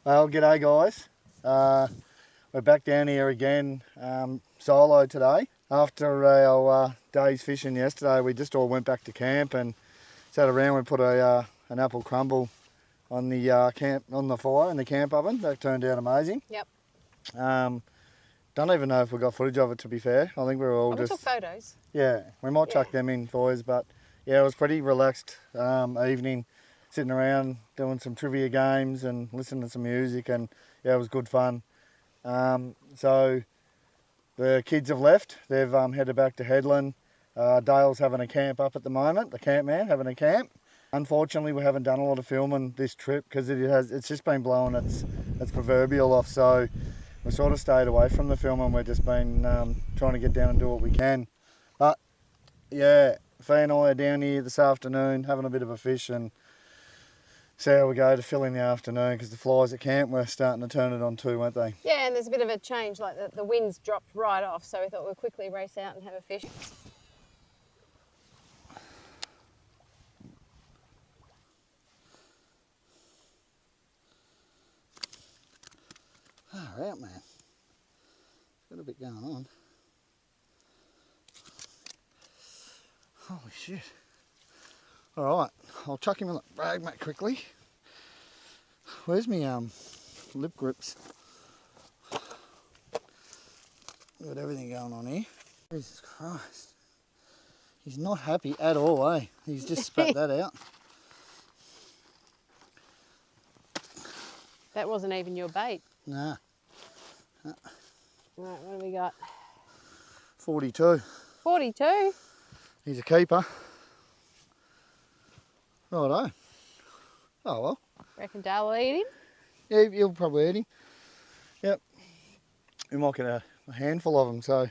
Well, g'day guys. We're back down here again, solo today. After our day's fishing yesterday, we just all went back to camp and sat around. We put an apple crumble on the fire in the camp oven. That turned out amazing. Yep. Don't even know if we got footage of it, to be fair. I think we were all We took photos. Yeah, we might chuck them in, boys, but yeah, it was pretty relaxed evening, sitting around doing some trivia games and listening to some music, and yeah, it was good fun. So the kids have left. They've headed back to Headland. Dale's having a camp up at the moment, the camp man having a camp. Unfortunately, we haven't done a lot of filming this trip because it's just been blowing its proverbial off, so we sort of stayed away from the filming. We've just been trying to get down and do what we can. But yeah, Faye and I are down here this afternoon having a bit of a fish and see how we go to fill in the afternoon, because the flies at camp were starting to turn it on too, weren't they? Yeah, and there's a bit of a change, like the wind's dropped right off, so we thought we'd quickly race out and have a fish. Far out, man. Got a bit going on. Holy shit. Alright, I'll chuck him in the brag mat quickly. Where's me lip grips? Got everything going on here. Jesus Christ. He's not happy at all, eh? He's just spat that out. That wasn't even your bait. Nah. Right, what do we got? 42. 42? He's a keeper. Righto. Oh well. Reckon Dale will eat him? Yeah, he'll probably eat him. Yep. We might get a handful of them, so.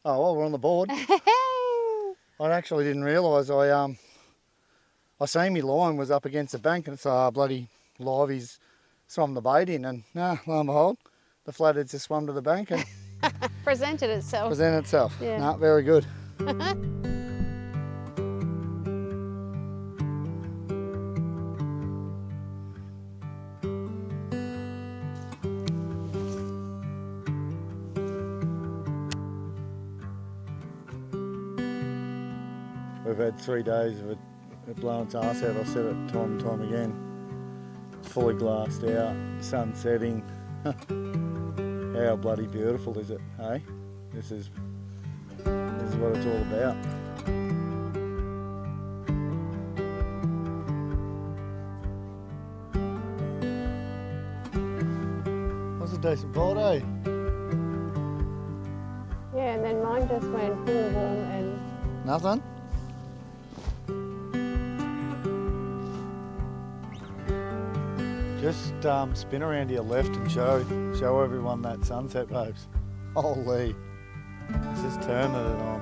Oh well, we're on the board. I actually didn't realise I seen me line was up against the bank, and it's bloody live. He's swum the bait in, and lo and behold, the flathead just swum to the bank and Presented itself. Yeah. No, very good. We've had 3 days of it blowing its arse out. I've said it time and time again. It's fully glassed out, sun setting. How bloody beautiful is it, hey? This is what it's all about. That's a decent bite, eh? Yeah, and then mine just went full warm and... Nothing? Just spin around to your left and show everyone that sunset, babes. Holy, it's just turning it on.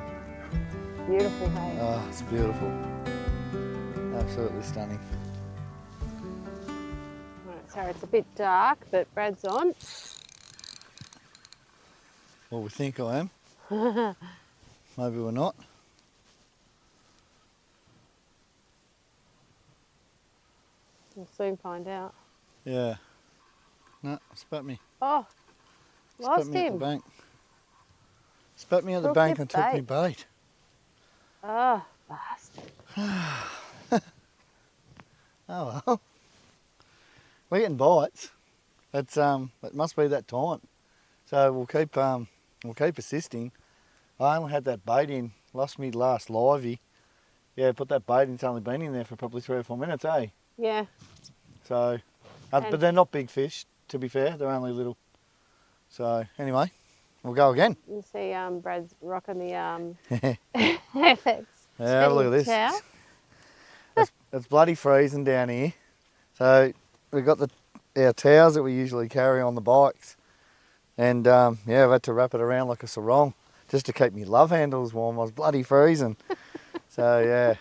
Beautiful, hey? Oh, it's beautiful. Absolutely stunning. Right, so it's a bit dark, but Brad's on. Well, we think I am. Maybe we're not. We'll soon find out. Yeah. No, spat me. Oh, lost Spat me at the him. bank. Spat me at the Took bank your and took me bait. Oh, bastard. Oh well. We're getting bites. It's it must be that time. So we'll keep persisting. I only had that bait in, lost me last livey. Yeah, put that bait in, it's only been in there for probably 3 or 4 minutes, eh? Yeah. So, but they're not big fish, to be fair, they're only little. So anyway, we'll go again. You see Brad's rocking the Yeah, have a look at this. Towel. It's bloody freezing down here. So we've got our towels that we usually carry on the bikes. And yeah, I've had to wrap it around like a sarong just to keep my love handles warm. I was bloody freezing. So yeah,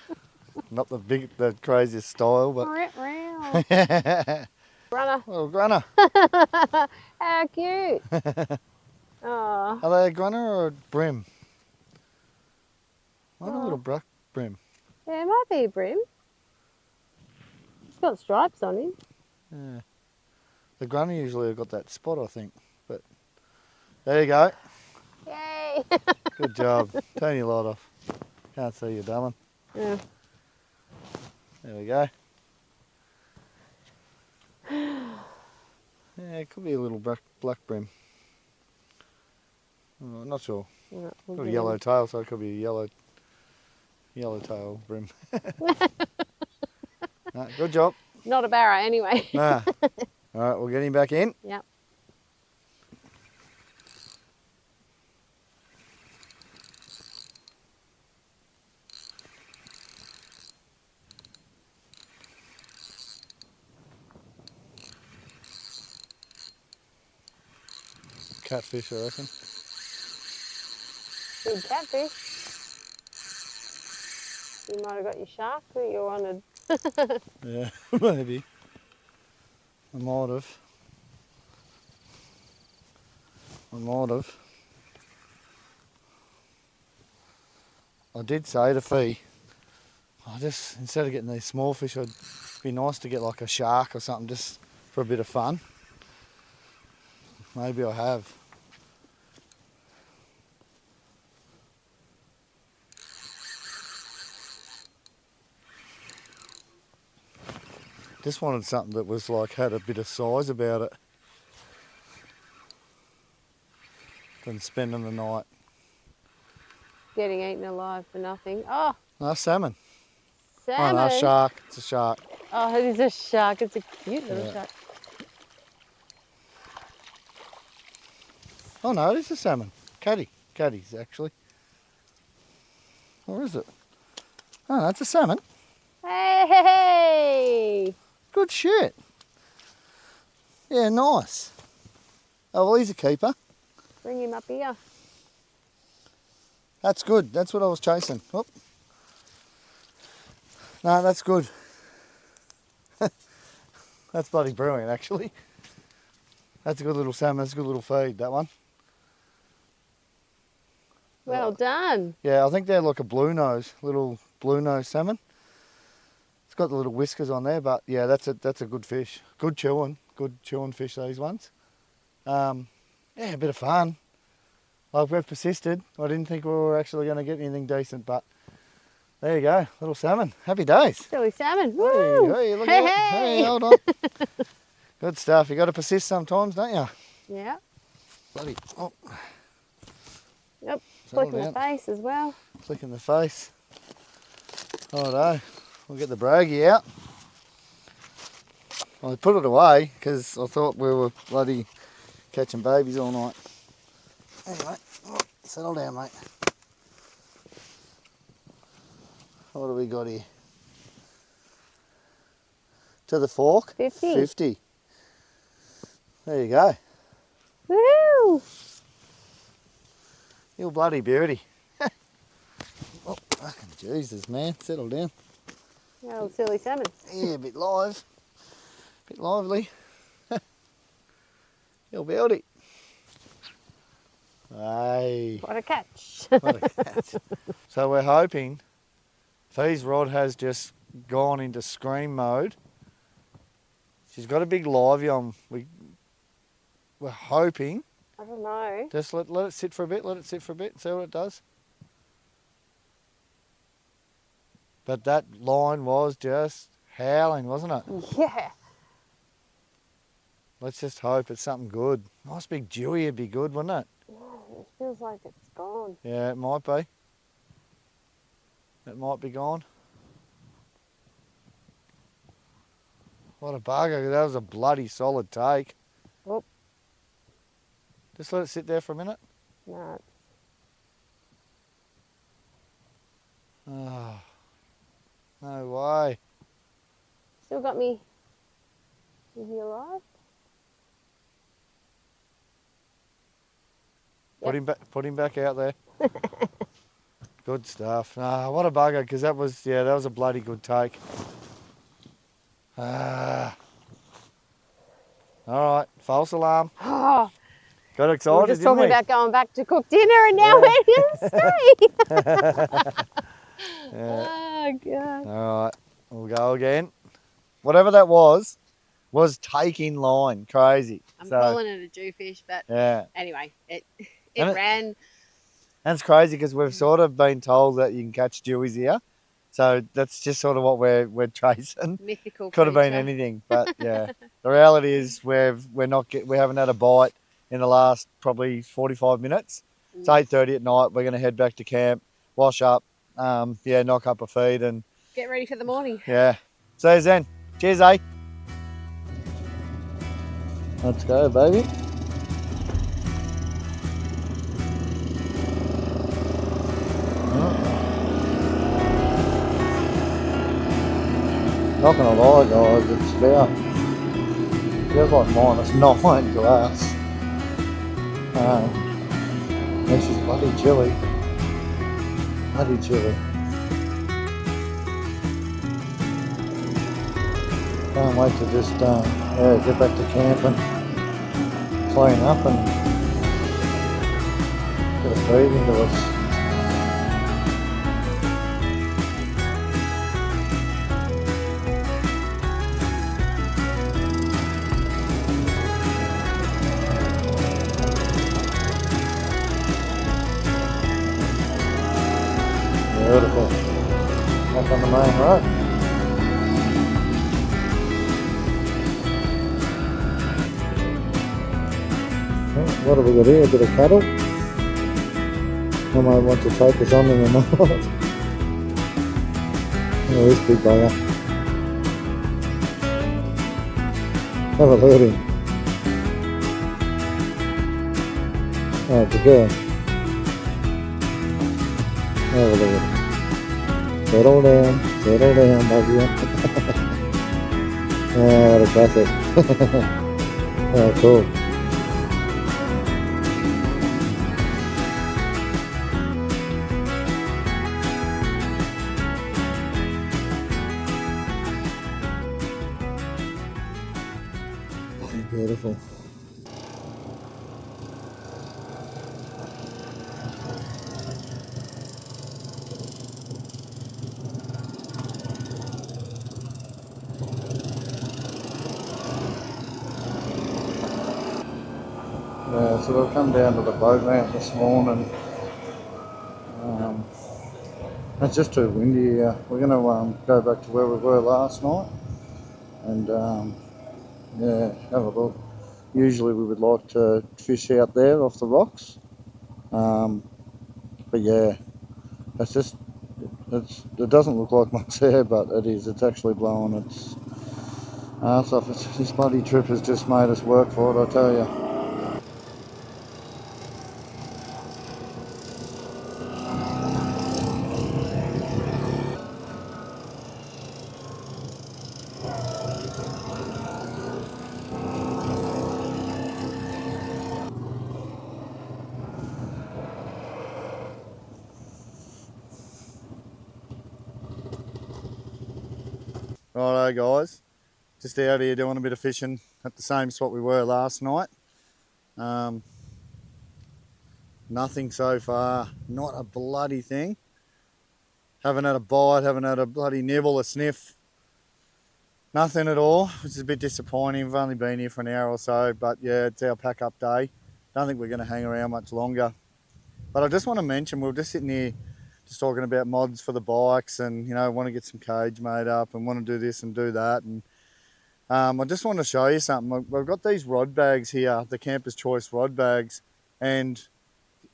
Not the craziest style, but Runner. little grunner. How cute. Oh. Are they a grunner or a brim? What a Oh. little brim. Yeah, it might be a brim. It's got stripes on him. Yeah. The grunner usually have got that spot, I think. But there you go. Yay. Good job. Turn your light off. Can't see you, darling. Yeah. There we go. Yeah, it could be a little black brim. Oh, not sure. No, Got a yellow tail, so it could be a yellow tail brim. No, good job. Not a barra anyway. Nah. All right, we'll get him back in. Yep. Catfish, I reckon. Big catfish. You might have got your shark that you wanted. Yeah, maybe. I might have. I did say to Fee, instead of getting these small fish, it'd be nice to get like a shark or something just for a bit of fun. Maybe I have. Just wanted something that was like had a bit of size about it. Than spending the night. Getting eaten alive for nothing. Oh, No, salmon. salmon. Oh no, shark. It's a shark. Oh, it is a shark. It's a cute little Yeah. shark. Oh no, it is a salmon. Caddies actually. Or is it? Oh, that's a salmon. Hey, hey, hey. Good shit. Yeah, nice. Oh, well, he's a keeper. Bring him up here. That's good. That's what I was chasing. Oh. No, that's good. That's bloody brilliant, actually. That's a good little salmon. That's a good little feed, that one. Well done. Yeah, I think they're like a little blue nose salmon. It's got the little whiskers on there, but yeah, that's a good fish. Good chewing fish, these ones. Yeah, a bit of fun. Like, we've persisted. I didn't think we were actually going to get anything decent, but there you go, little salmon. Happy days. Silly salmon. Woo! Hey, look Hey, at it. hey. Hey, hold on. Good stuff. You got to persist sometimes, don't you? Yeah. Bloody. Oh, Yep. settle Flick in the down. face as well. Flick in the face. Righto. We'll get the braggie out. I put it away because I thought we were bloody catching babies all night. Anyway, settle down, mate. What do we got here? To the fork? 50. 50. There you go. Woo! You bloody beauty. Oh, fucking Jesus, man. Settle down. Oh, silly salmon. Yeah, a bit live. Bit lively. You beauty. Hey. What a catch. What a catch. So we're hoping Fee's rod has just gone into scream mode. She's got a big livey on. We're hoping. I don't know. Just let it sit for a bit, see what it does. But that line was just howling, wasn't it? Yeah. Let's just hope it's something good. Nice big dewy would be good, wouldn't it? It feels like it's gone. Yeah, it might be. It might be gone. What a bugger. That was a bloody solid take. Oh. Just let it sit there for a minute. No. Oh, no way. Still got me. Is he alive? Put him back out there. Good stuff. What a bugger, because that was a bloody good take. All right, false alarm. Oh, Got we excited, were just didn't talking we? about going back to cook dinner, and now we're going to stay. Oh, God. All right, we'll go again. Whatever that was taking line. Crazy. I'm calling it a jewfish, but yeah. anyway, it And ran. And it's crazy because we've sort of been told that you can catch dewies here. So that's just sort of what we're tracing. Mythical Could have been creature. anything, but yeah. The reality is we haven't had a bite in the last probably 45 minutes. It's 8:30 at night. We're going to head back to camp, wash up, knock up a feed and get ready for the morning. Yeah. See you then. Cheers, eh? Let's go, baby. Not gonna lie, guys, it's feels like -9 to us. This is bloody chilly. Bloody chilly. Can't wait to just get back to camp and clean up and get a feed into us. Beautiful. Back on the main road. What have we got here? A bit of cattle. I might want to take us on in the night. Oh, this big bugger. Have a look at him. Oh, it's a girl. Have a look at him. Settle down, buggy. What a classic. Oh, cool. Beautiful. Yeah, so we've come down to the boat ramp this morning. It's just too windy here. We're going to go back to where we were last night and have a look. Usually we would like to fish out there off the rocks, but yeah, it doesn't look like much there, but it is. It's actually blowing its arse off. This bloody trip has just made us work for it, I tell you. Righto guys, just out here doing a bit of fishing at the same spot we were last night. Nothing so far, not a bloody thing. Haven't had a bite, haven't had a bloody nibble, a sniff. Nothing at all, which is a bit disappointing. We've only been here for an hour or so, but yeah, it's our pack up day. Don't think we're going to hang around much longer. But I just want to mention, we were just sitting here just talking about mods for the bikes and, you know, want to get some cage made up and want to do this and do that. And I just want to show you something. We've got these rod bags here, the Camper's Choice rod bags, and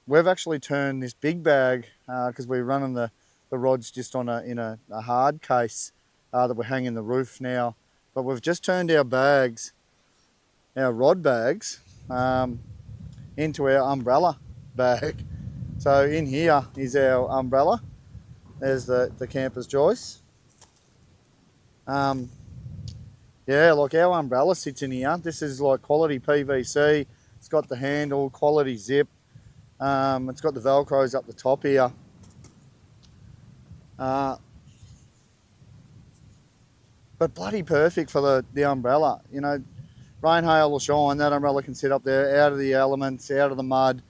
we've actually turned this big bag, because we're running the rods just in a hard case that we're hanging the roof now. But we've just turned our bags, our rod bags, into our umbrella bag. So in here is our umbrella. There's the Camper's Choice. Yeah, like our umbrella sits in here. This is like quality PVC. It's got the handle, quality zip. It's got the Velcros up the top here. But bloody perfect for the umbrella. You know, rain, hail or shine, that umbrella can sit up there, out of the elements, out of the mud.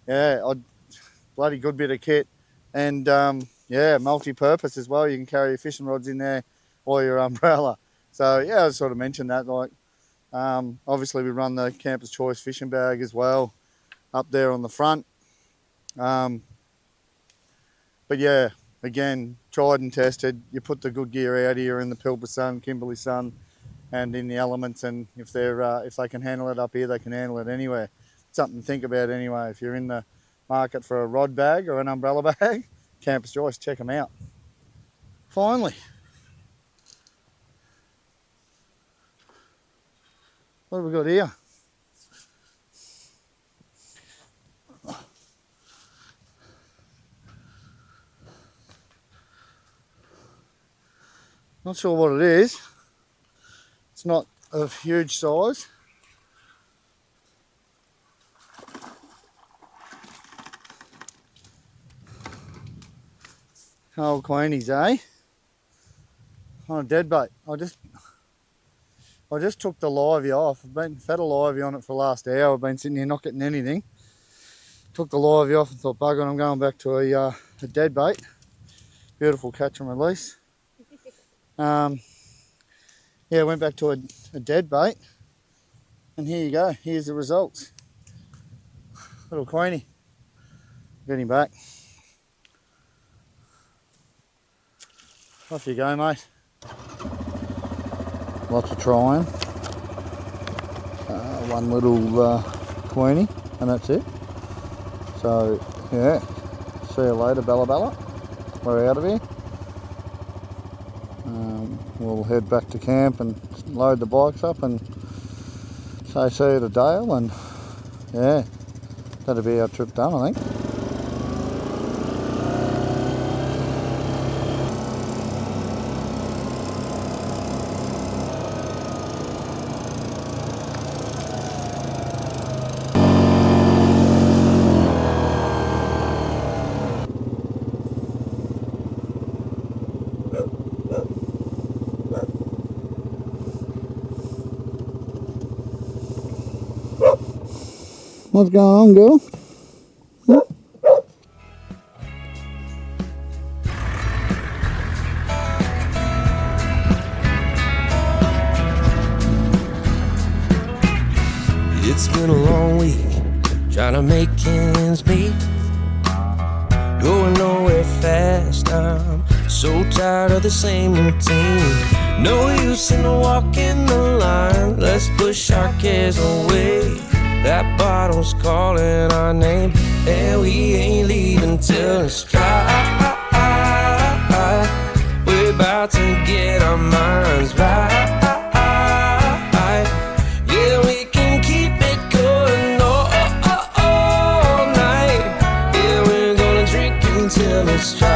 Yeah, bloody good bit of kit. And yeah, multi-purpose as well. You can carry your fishing rods in there or your umbrella. So yeah, I sort of mentioned that. Like, obviously we run the Camper's Choice fishing bag as well up there on the front. But yeah, again, tried and tested. You put the good gear out here in the Pilbara sun, Kimberley sun, and in the elements. And if they can handle it up here, they can handle it anywhere. Something to think about anyway. If you're in the market for a rod bag or an umbrella bag, Camper's Choice, check them out. Finally, what have we got here? Not sure what it is. It's not of huge size. Old Queenies, eh? On a dead bait. I just took the livey off. I've had a livey on it for the last hour. I've been sitting here not getting anything. Took the livey off and thought, bugger, I'm going back to a dead bait. Beautiful catch and release. Yeah, went back to a dead bait. And here you go. Here's the results. Little Queenie. Get him back. Off you go, mate. Lots of trying. One little Queenie, and that's it. So, yeah. See you later, Balla Balla. We're out of here. We'll head back to camp and load the bikes up and say see you to Dale, and yeah, that'll be our trip done, I think. What's going on, girl? It's been a long week, trying to make ends meet. Going nowhere fast, I'm so tired of the same routine. No use in walking the line, let's push our cares away. That bottle's calling our name, and we ain't leaving till it's dry. We're about to get our minds right. Yeah, we can keep it going all night. Yeah, we're gonna drink until it's dry.